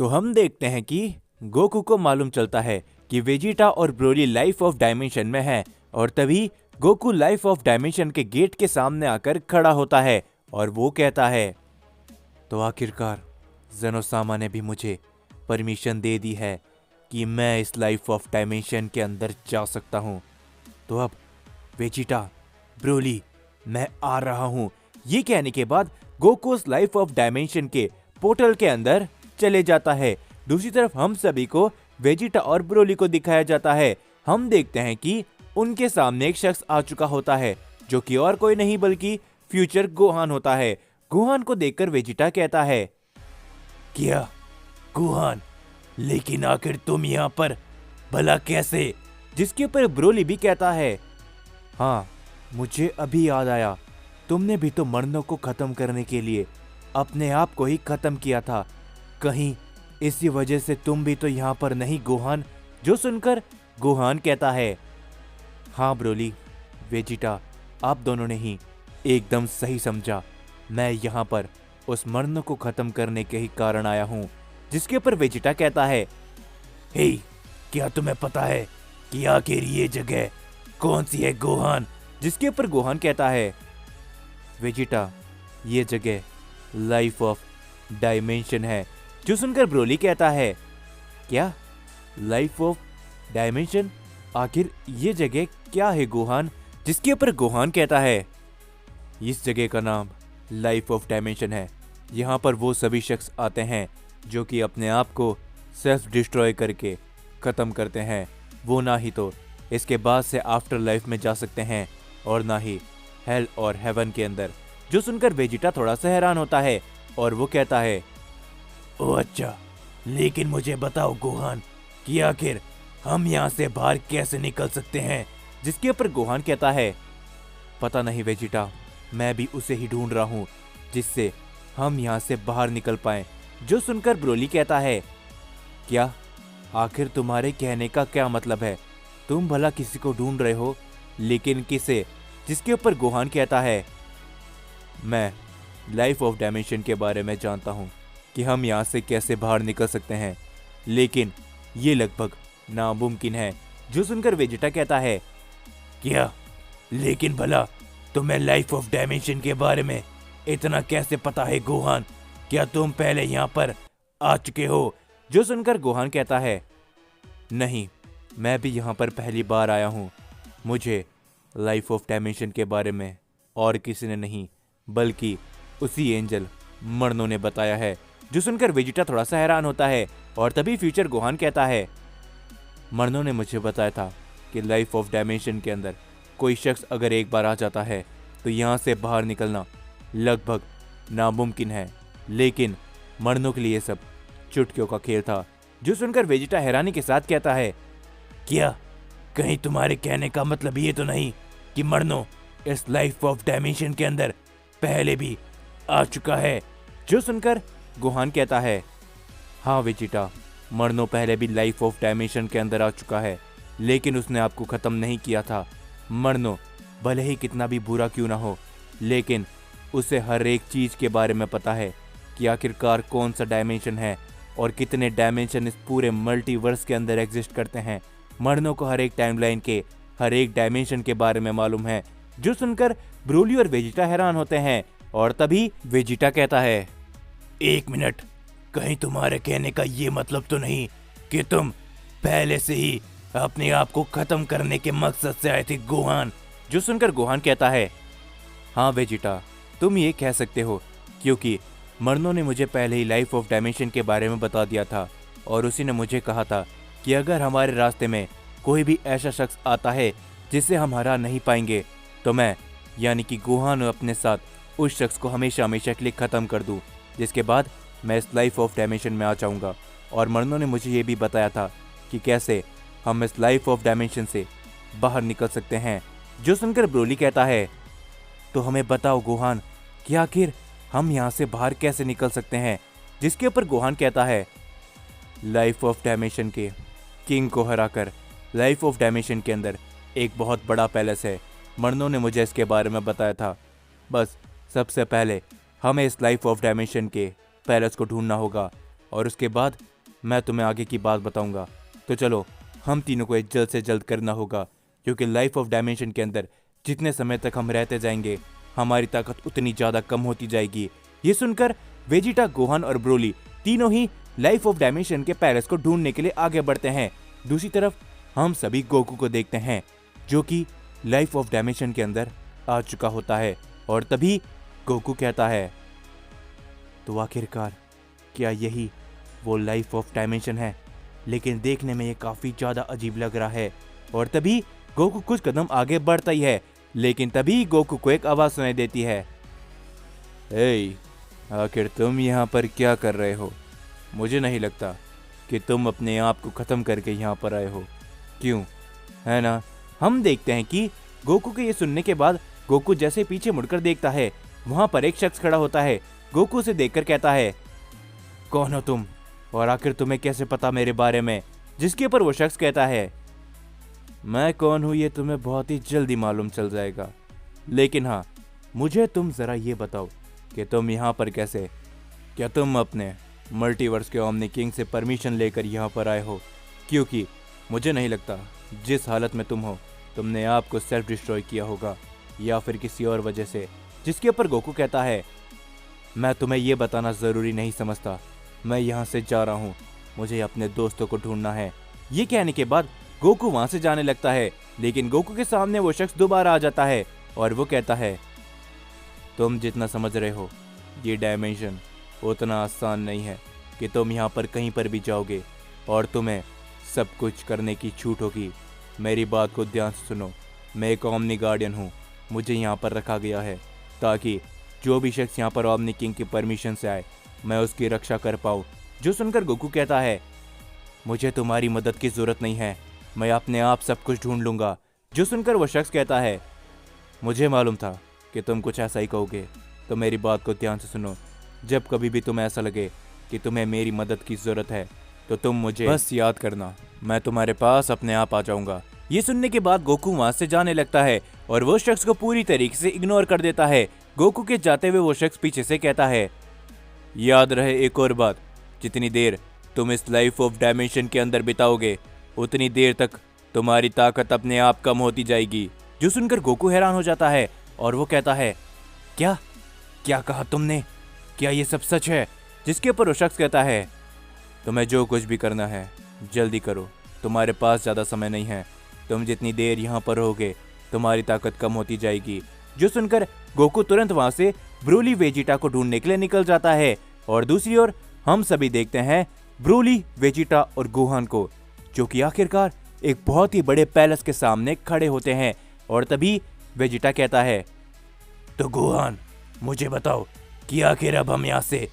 तो हम देखते हैं कि गोकू को मालूम चलता है कि वेजिटा और ब्रोली लाइफ ऑफ डायमेंशन में है और तभी गोकू लाइफ ऑफ डायमेंशन के गेट के सामने आकर खड़ा होता है और वो कहता है, तो आखिरकार ज़ेनोसामा ने भी मुझे परमिशन दे दी है कि मैं इस लाइफ ऑफ डायमेंशन के अंदर जा सकता हूँ। तो अब वेजिटा, ब्रोली, मैं आ रहा हूँ। ये कहने के बाद गोकू उस लाइफ ऑफ डायमेंशन के पोर्टल के अंदर चले जाता है। दूसरी तरफ हम सभी को वेजिटा और ब्रोली को दिखाया जाता है। हम देखते हैं कि उनके सामने एक शख्स आ चुका होता है जो कि और कोई नहीं बल्कि फ्यूचर गोहान होता है। गोहान को देखकर वेजिटा कहता है, क्या गोहान, लेकिन आखिर तुम यहाँ पर भला कैसे? जिसके ऊपर ब्रोली भी कहता है, हाँ मुझे अभी याद आया, तुमने भी तो मरनों को खत्म करने के लिए अपने आप को ही खत्म किया था। कहीं इसी वजह से तुम भी तो यहाँ पर नहीं गोहान? जो सुनकर गोहान कहता है, हाँ ब्रोली, वेजिटा, आप दोनों ने ही एकदम सही समझा। मैं यहाँ पर उस मरनों को खत्म करने के ही कारण आया हूँ। जिसके ऊपर वेजिटा कहता है, हे, क्या तुम्हें पता है कि आखिर ये जगह कौन सी है गोहान? जिसके ऊपर गोहान कहता है, वेजिटा, ये जगह लाइफ ऑफ डायमेंशन है। जो सुनकर ब्रोली कहता है, क्या लाइफ ऑफ डायमेंशन? आखिर ये जगह क्या है गोहान? जिसके ऊपर गोहान कहता है, इस जगह का नाम लाइफ ऑफ डायमेंशन है। यहाँ पर वो सभी शख्स आते हैं जो कि अपने आप को सेल्फ डिस्ट्रॉय करके ख़त्म करते हैं। वो ना ही तो इसके बाद से आफ्टर लाइफ में जा सकते हैं और ना ही हेल और हेवन के अंदर। जो सुनकर वेजिटा थोड़ा सा हैरान होता है और वो कहता है, ओह अच्छा, लेकिन मुझे बताओ गोहान कि आखिर हम यहाँ से बाहर कैसे निकल सकते हैं? जिसके ऊपर गोहान कहता है, पता नहीं वेजिटा, मैं भी उसे ही ढूंढ रहा हूँ जिससे हम यहाँ से बाहर निकल पाएं। जो सुनकर ब्रोली कहता है, क्या आखिर तुम्हारे कहने का क्या मतलब है? तुम भला किसी को ढूंढ रहे हो, लेकिन किसे? जिसके ऊपर गोहान कहता है, मैं लाइफ ऑफ डायमेंशन के बारे में जानता हूँ कि हम यहाँ से कैसे बाहर निकल सकते हैं, लेकिन ये लगभग नामुमकिन है। जो सुनकर वेजिटा कहता है, क्या? लेकिन भला तुम्हें लाइफ ऑफ डायमेंशन के बारे में इतना कैसे पता है गोहान? क्या तुम पहले यहाँ पर आ चुके हो? जो सुनकर गोहान कहता है, नहीं, मैं भी यहाँ पर पहली बार आया हूँ। मुझे लाइफ ऑफ डायमेंशन के बारे में और किसी ने नहीं बल्कि उसी एंजल मरनों ने बताया है। जो सुनकर वेजिटा थोड़ा सा हैरान होता है और तभी फ्यूचर गोहान कहता है, मरनों ने मुझे बताया था कि लाइफ ऑफ डायमेंशन के अंदर कोई शख्स अगर एक बार आ जाता है तो यहाँ से बाहर निकलना लगभग नामुमकिन है, लेकिन मरनों के लिए सब चुटकियों का खेल था। जो सुनकर वेजिटा हैरानी के साथ कहता है, क्या कहीं तुम्हारे कहने का मतलब ये तो नहीं कि मरनों इस लाइफ ऑफ डायमेंशन के अंदर पहले भी आ चुका है? जो सुनकर गोहान कहता है, हाँ वेजिटा, मरनों पहले भी लाइफ ऑफ डायमेंशन के अंदर आ चुका है, लेकिन उसने आपको खत्म नहीं किया था। मरनों भले ही कितना भी बुरा क्यों ना हो, लेकिन उसे हर एक चीज के बारे में पता है कि आखिरकार कौन सा डायमेंशन है और कितने डायमेंशन इस पूरे मल्टीवर्स के अंदर एग्जिस्ट करते हैं। मरनों को हर एक टाइमलाइन के हर एक डायमेंशन के बारे में मालूम है। जो सुनकर ब्रोली और वेजिटा हैरान होते हैं और तभी वेजिटा कहता है, एक मिनट, कहीं तुम्हारे कहने का ये मतलब तो नहीं कि तुम पहले से ही अपने आप को खत्म करने के मकसद से आए थे गोहान? जो सुनकर गोहान कहता है, हाँ वेजिटा, तुम ये कह सकते हो, क्योंकि मरनों ने मुझे पहले ही लाइफ ऑफ डायमेंशन के बारे में बता दिया था और उसी ने मुझे कहा था कि अगर हमारे रास्ते में कोई भी ऐसा शख्स आता है जिसे हम हरा नहीं पाएंगे तो मैं यानी कि गोहान अपने साथ उस शख्स को हमेशा हमेशा के लिए ख़त्म कर दूं, जिसके बाद मैं इस लाइफ ऑफ डायमेंशन में आ जाऊंगा। और मरनों ने मुझे ये भी बताया था कि कैसे हम इस लाइफ ऑफ डायमेंशन से बाहर निकल सकते हैं। जो सुनकर ब्रोली कहता है, तो हमें बताओ गोहान कि आखिर हम यहाँ से बाहर कैसे निकल सकते हैं? जिसके ऊपर गोहान कहता है, लाइफ ऑफ डायमेंशन के किंग को हराकर लाइफ ऑफ डायमेंशन के अंदर एक बहुत बड़ा पैलेस है। मरनों ने मुझे इसके बारे में बताया था। बस सबसे पहले हमें इस लाइफ ऑफ डायमेंशन के पैलेस को ढूंढना होगा और उसके बाद मैं तुम्हें आगे की बात बताऊंगा। तो चलो, हम तीनों को ये जल्द से जल्द करना होगा, क्योंकि लाइफ ऑफ डायमेंशन के अंदर जितने समय तक हम रहते जाएंगे हमारी ताकत उतनी ज़्यादा कम होती जाएगी। ये सुनकर वेजिटा, गोहान और ब्रोली तीनों ही लाइफ ऑफ डायमेंशन के पैलेस को ढूंढने के लिए आगे बढ़ते हैं। दूसरी तरफ हम सभी गोकू को देखते हैं, जो कि लाइफ ऑफ डायमेंशन के अंदर आ चुका होता है। और तभी गोकू कहता है, तो आखिरकार क्या यही वो लाइफ ऑफ डायमेंशन है? लेकिन देखने में ये काफ़ी ज़्यादा अजीब लग रहा है। और तभी गोकू कुछ कदम आगे बढ़ता ही है, लेकिन तभी गोकू को एक आवाज़ सुनाई देती है, ए, आखिर तुम यहाँ पर क्या कर रहे हो? मुझे नहीं लगता कि तुम अपने आप को ख़त्म करके यहाँ पर आए हो, क्यों, है ना? हम देखते हैं कि गोकू के ये सुनने के बाद गोकू जैसे पीछे मुड़कर देखता है, वहाँ पर एक शख्स खड़ा होता है। गोकू उसे देखकर कहता है, कौन हो तुम, और आखिर तुम्हें कैसे पता मेरे बारे में? जिसके ऊपर वो शख्स कहता है, मैं कौन हूँ ये तुम्हें बहुत ही जल्दी मालूम चल जाएगा, लेकिन हाँ, मुझे तुम ज़रा ये बताओ कि तुम यहाँ पर कैसे? क्या तुम अपने मल्टीवर्स के ओमनी किंग से परमिशन लेकर यहाँ पर आए हो? क्योंकि मुझे नहीं लगता जिस हालत में तुम हो तुमने आपको सेल्फ डिस्ट्रॉय किया होगा, या फिर किसी और वजह से। जिसके ऊपर गोकू कहता है, मैं तुम्हें ये बताना ज़रूरी नहीं समझता, मैं यहाँ से जा रहा हूँ, मुझे अपने दोस्तों को ढूंढना है। ये कहने के बाद गोकू वहाँ से जाने लगता है, लेकिन गोकू के सामने वो शख्स दोबारा आ जाता है और वो कहता है, तुम जितना समझ रहे हो ये डायमेंशन उतना आसान नहीं है कि तुम यहाँ पर कहीं पर भी जाओगे और तुम्हें सब कुछ करने की छूट होगी। मेरी बात को ध्यान से सुनो, मैं एक ओमनी गार्डियन हूँ, मुझे यहाँ पर रखा गया है ताकि जो भी शख्स यहाँ पर ओमनी किंग की परमिशन से आए मैं उसकी रक्षा कर पाऊँ। जो सुनकर गोकू कहता है, मुझे तुम्हारी मदद की ज़रूरत नहीं है, मैं अपने आप सब कुछ ढूंढ लूँगा। जो सुनकर वो शख्स कहता है, मुझे मालूम था कि तुम कुछ ऐसा ही कहोगे, तो मेरी बात को ध्यान से सुनो, जब कभी भी तुम्हें ऐसा लगे कि तुम्हें मेरी मदद की ज़रूरत है तो तुम मुझे बस याद करना, मैं तुम्हारे पास अपने आप आ जाऊँगा। ये सुनने के बाद गोकू वहाँ से जाने लगता है और वो शख्स को पूरी तरीके से इग्नोर कर देता है। गोकू के जाते हुए वो शख्स पीछे से कहता है, याद रहे एक और बात, जितनी देर तुम इस लाइफ ऑफ डायमेंशन के अंदर बिताओगे उतनी देर तक तुम्हारी ताकत अपने आप कम होती जाएगी। जो सुनकर गोकू हैरान हो जाता है और वो कहता है, क्या क्या कहा तुमने, क्या ये सब सच है? जिसके ऊपर वो शख्स कहता है, तुम्हें जो कुछ भी करना है जल्दी करो, तुम्हारे पास ज़्यादा समय नहीं है, तुम जितनी देर यहाँ पर रहोगे तुम्हारी ताकत कम होती जाएगी। जो सुनकर गोकू तुरंत वहाँ से ब्रोली वेजिटा को ढूंढने के लिए निकल जाता है। और दूसरी ओर हम सभी देखते हैं ब्रोली, वेजिटा और गोहान को, जो कि आखिरकार एक बहुत ही बड़े पैलेस के सामने खड़े होते हैं। और तभी वेजिटा कहता है, तो गोहान मुझे बताओ कि आखिर अब हम यहाँ से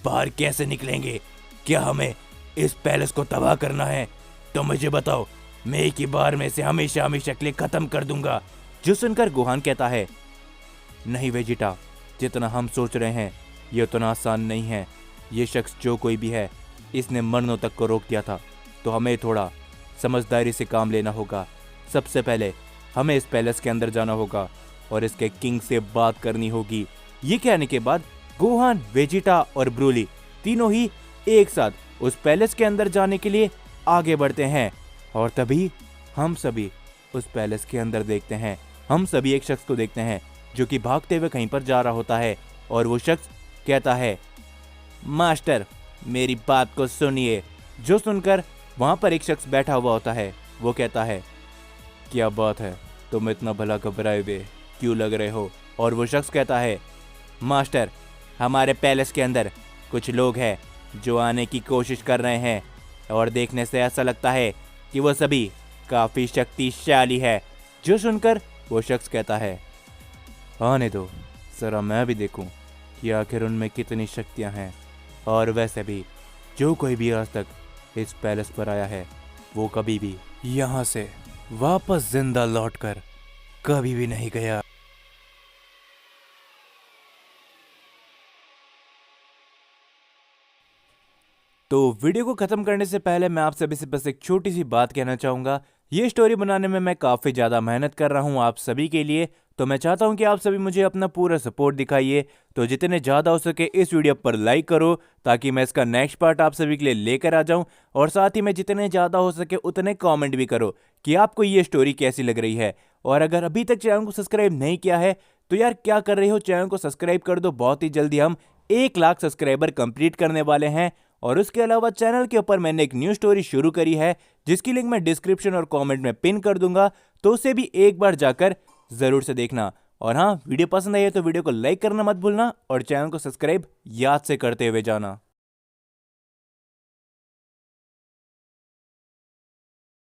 बाहर कैसे निकलेंगे? क्या हमें इस पैलेस को तबाह करना है? तो मुझे बताओ, मैं एक ही बार में से हमेशा हमेशा के लिए खत्म कर दूंगा। जो सुनकर गोहान कहता है, नहीं वेजिटा, जितना हम सोच रहे हैं ये उतना आसान नहीं है। ये शख्स जो कोई भी है इसने मरनों तक को रोक दिया था, तो हमें थोड़ा समझदारी से काम लेना होगा। सबसे पहले हमें इस पैलेस के अंदर जाना होगा और इसके किंग से बात करनी होगी। ये कहने के बाद गोहान, वेजिटा और ब्रोली तीनों ही एक साथ उस पैलेस के अंदर जाने के लिए आगे बढ़ते हैं। और तभी हम सभी उस पैलेस के अंदर देखते हैं, हम सभी एक शख्स को देखते हैं जो कि भागते हुए कहीं पर जा रहा होता है। और वो शख्स कहता है, मास्टर मेरी बात को सुनिए। जो सुनकर वहाँ पर एक शख्स बैठा हुआ होता है, वो कहता है, क्या बात है, तुम इतना भला घबराए हुए क्यों लग रहे हो? और वो शख्स कहता है, मास्टर हमारे पैलेस के अंदर कुछ लोग हैं जो आने की कोशिश कर रहे हैं और देखने से ऐसा लगता है कि वो सभी काफ़ी शक्तिशाली है। जो सुनकर वो शख्स कहता है, आने दो, ज़रा मैं भी देखूं कि आखिर उनमें कितनी शक्तियां हैं। और वैसे भी जो कोई भी आज तक इस पैलेस पर आया है वो कभी भी यहाँ से वापस जिंदा लौटकर कभी भी नहीं गया। तो वीडियो को ख़त्म करने से पहले मैं आप सभी से बस एक छोटी सी बात कहना चाहूँगा। ये स्टोरी बनाने में मैं काफ़ी ज़्यादा मेहनत कर रहा हूँ आप सभी के लिए, तो मैं चाहता हूं कि आप सभी मुझे अपना पूरा सपोर्ट दिखाइए। तो जितने ज़्यादा हो सके इस वीडियो पर लाइक करो ताकि मैं इसका नेक्स्ट पार्ट आप सभी के लिए लेकर आ जाऊं, और साथ ही में जितने ज़्यादा हो सके उतने कमेंट भी करो कि आपको ये स्टोरी कैसी लग रही है। और अगर अभी तक चैनल को सब्सक्राइब नहीं किया है तो यार क्या कर रहे हो, चैनल को सब्सक्राइब कर दो। बहुत ही जल्दी हम 1 लाख सब्सक्राइबर कंप्लीट करने वाले हैं। और उसके अलावा चैनल के ऊपर मैंने एक न्यू स्टोरी शुरू करी है जिसकी लिंक मैं डिस्क्रिप्शन और कमेंट में पिन कर दूंगा, तो उसे भी एक बार जाकर जरूर से देखना। और हाँ, वीडियो पसंद आई है तो वीडियो को लाइक करना मत भूलना और चैनल को सब्सक्राइब याद से करते हुए जाना।